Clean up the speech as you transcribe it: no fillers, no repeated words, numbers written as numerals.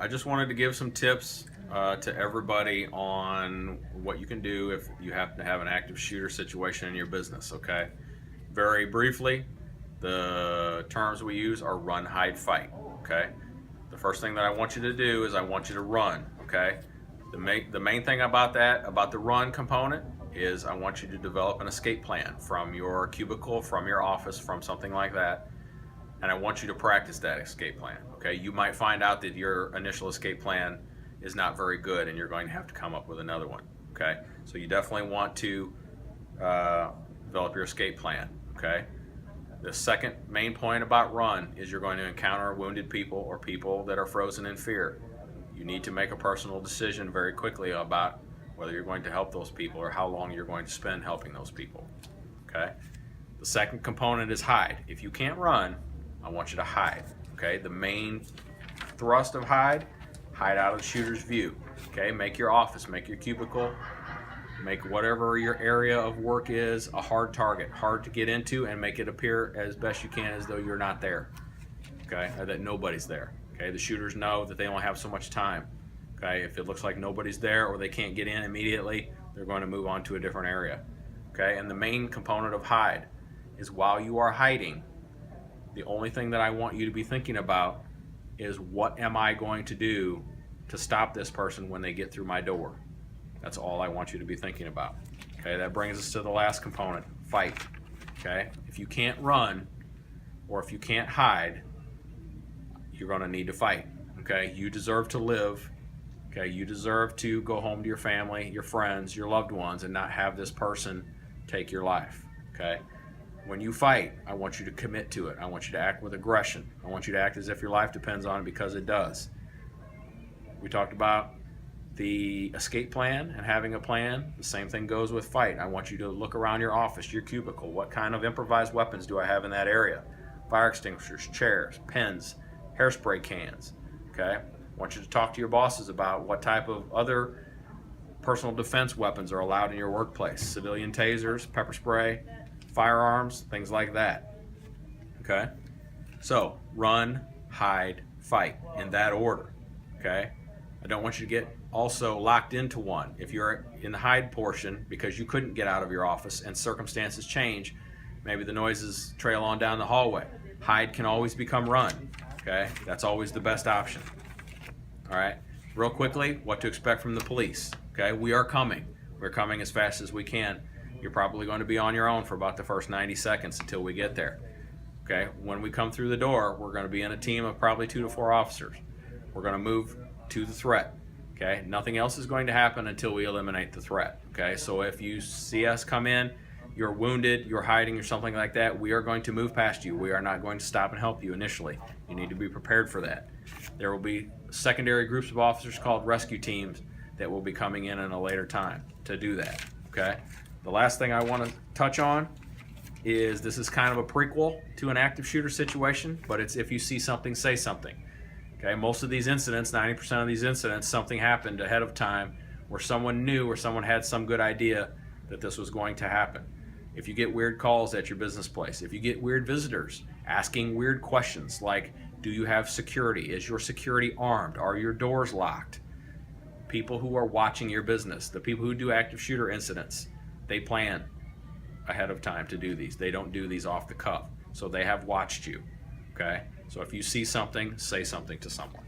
I just wanted to give some tips to everybody on what you can do if you happen to have an active shooter situation in your business, okay? Very briefly, the terms we use are run, hide, fight, okay? The first thing that I want you to do is I want you to run, okay? The main thing about that, about the run component, is I want you to develop an escape plan from your cubicle, from your office, from something like that. And I want you to practice that escape plan, okay? You might find out that your initial escape plan is not very good and you're going to have to come up with another one, okay? So you definitely want to develop your escape plan, okay? The second main point about run is you're going to encounter wounded people or people that are frozen in fear. You need to make a personal decision very quickly about whether you're going to help those people or how long you're going to spend helping those people, okay? The second component is hide. If you can't run, I want you to hide, okay? The main thrust of hide out of the shooter's view, okay? Make your office, make your cubicle, make whatever your area of work is a hard target, hard to get into, and make it appear as best you can as though you're not there, okay? Or that nobody's there, okay? The shooters know that they only have so much time, okay? If it looks like nobody's there or they can't get in immediately, they're going to move on to a different area, okay? And the main component of hide is while you are hiding, the only thing that I want you to be thinking about is what am I going to do to stop this person when they get through my door. That's all I want you to be thinking about. Okay, that brings us to the last component, fight. Okay, if you can't run or if you can't hide, you're going to need to fight. Okay, you deserve to live. Okay, you deserve to go home to your family, your friends, your loved ones, and not have this person take your life. Okay. When you fight, I want you to commit to it. I want you to act with aggression. I want you to act as if your life depends on it, because it does. We talked about the escape plan and having a plan. The same thing goes with fight. I want you to look around your office, your cubicle. What kind of improvised weapons do I have in that area? Fire extinguishers, chairs, pens, hairspray cans. Okay? I want you to talk to your bosses about what type of other personal defense weapons are allowed in your workplace. Civilian tasers, pepper spray, firearms, things like that. Okay? So, run, hide, fight, in that order. Okay? I don't want you to get also locked into one. If you're in the hide portion because you couldn't get out of your office and circumstances change, maybe the noises trail on down the hallway. Hide can always become run. Okay? That's always the best option. All right? Real quickly, what to expect from the police. Okay? We are coming. We're coming as fast as we can. You're probably going to be on your own for about the first 90 seconds until we get there. Okay? When we come through the door, we're going to be in a team of probably 2 to 4 officers. We're going to move to the threat. Okay? Nothing else is going to happen until we eliminate the threat. Okay? So if you see us come in, you're wounded, you're hiding or something like that, we are going to move past you. We are not going to stop and help you initially. You need to be prepared for that. There will be secondary groups of officers called rescue teams that will be coming in a later time to do that. Okay? The last thing I want to touch on is this is kind of a prequel to an active shooter situation, but it's if you see something, say something. Okay, most of these incidents, 90% of these incidents, something happened ahead of time where someone knew or someone had some good idea that this was going to happen. If you get weird calls at your business place, if you get weird visitors asking weird questions like, do you have security? Is your security armed? Are your doors locked? People who are watching your business, the people who do active shooter incidents, they plan ahead of time to do these. They don't do these off the cuff. So they have watched you, okay? So if you see something, say something to someone.